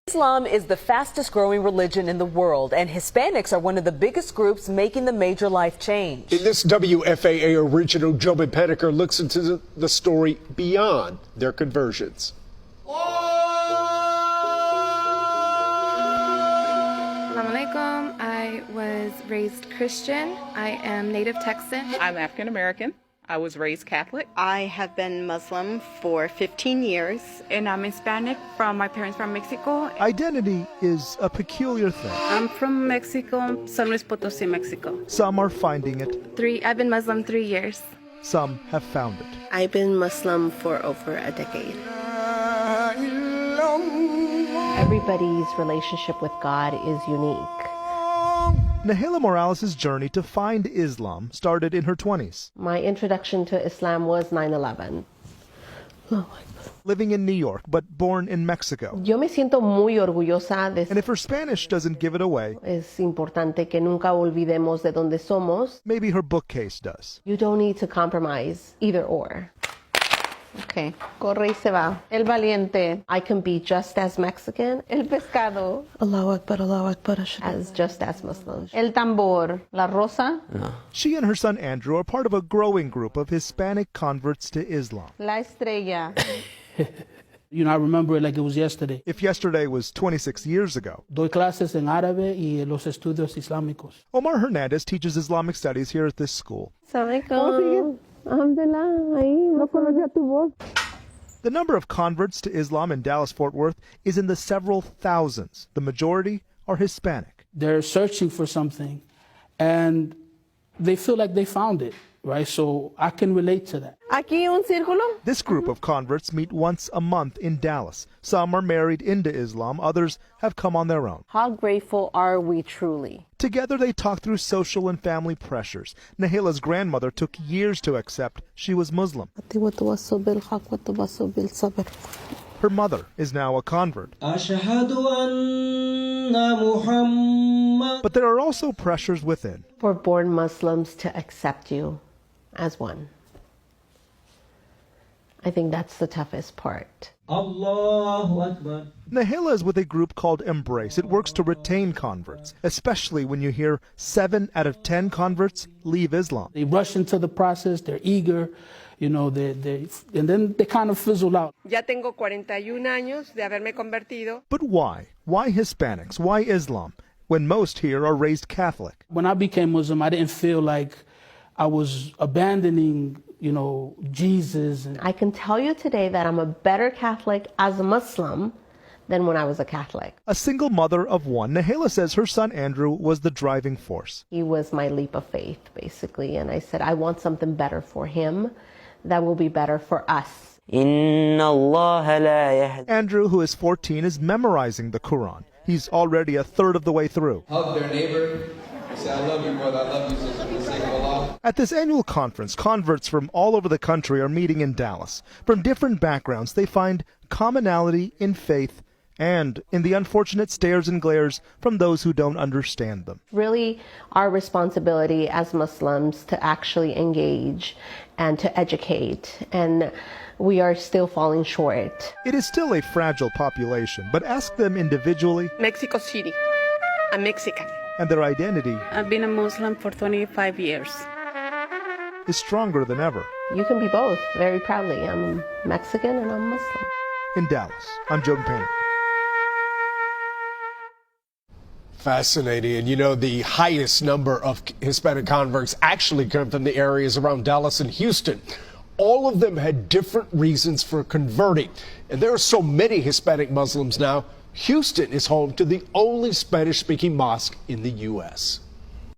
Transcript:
Islam is the fastest growing religion in the world, and Hispanics are one of the biggest groups making the major life change. In this WFAA original, Joe Penneker looks into the story beyond their conversions. Assalamu alaikum. I was raised Christian. I am native Texan. I'm African American. I was raised Catholic. I have been Muslim for 15 years. And I'm Hispanic my parents from Mexico. Identity is a peculiar thing. I'm from Mexico, San Luis Potosí, Mexico. Some are finding it. I've been Muslim 3 years. Some have found it. I've been Muslim for over a decade. Everybody's relationship with God is unique. Nahela Morales' journey to find Islam started in her 20s. My introduction to Islam was 9/11. Living in New York, but born in Mexico. Yo me siento muy orgullosa de. And if her Spanish doesn't give it away, Es importante que nunca olvidemos de dónde somos. maybe her bookcase does. You don't need to compromise either or. Okay, corre y se va. El valiente. I can be just as Mexican. El pescado. Allahu Akbar, as just as Muslim. El tambor. La rosa. She and her son Andrew are part of a growing group of Hispanic converts to Islam. La estrella. You know, I remember it like it was yesterday. If yesterday was 26 years ago. Doy clases en árabe y los estudios islámicos. Omar Hernandez teaches Islamic studies here at this school. Assalamualaikum. The number of converts to Islam in Dallas-Fort Worth is in the several thousands. The majority are Hispanic. They're searching for something, and they feel like they found it, right? So I can relate to that. Aquí un círculo. This group of converts meet once a month in Dallas. Some are married into Islam, others have come on their own. How grateful are we truly? Together they talk through social and family pressures. Nahela's grandmother took years to accept she was Muslim. Her mother is now a convert. But there are also pressures within. For born Muslims to accept you as one. I think that's the toughest part. Allahu Akbar. Nahela is with a group called Embrace. It works to retain converts, especially when you hear 7 out of 10 converts leave Islam. They rush into the process, they're eager, you know, and then they kind of fizzle out. Ya tengo 41 años de haberme convertido. But why? Why Hispanics? Why Islam? When most here are raised Catholic. When I became Muslim, I didn't feel like I was abandoning, you know, Jesus. I can tell you today that I'm a better Catholic as a Muslim than when I was a Catholic. A single mother of one, Nahela says her son Andrew was the driving force. He was my leap of faith, basically, and I said, I want something better for him that will be better for us. Andrew, who is 14, is memorizing the Quran. He's already a third of the way through. Hug their neighbor. Say, I love you, brother. I love you, sister. For the sake of Allah. At this annual conference, converts from all over the country are meeting in Dallas. From different backgrounds, they find commonality in faith and in the unfortunate stares and glares from those who don't understand them. Really, our responsibility as Muslims to actually engage and to educate, and we are still falling short. It is still a fragile population, but ask them individually. Mexico City. I'm Mexican. And their identity. I've been a Muslim for 25 years. Is stronger than ever. You can be both, very proudly. I'm Mexican and I'm Muslim. In Dallas, I'm Joe Payne. Fascinating. And you know, the highest number of Hispanic converts actually come from the areas around Dallas and Houston. All of them had different reasons for converting. And there are so many Hispanic Muslims now, Houston is home to the only Spanish-speaking mosque in the U.S.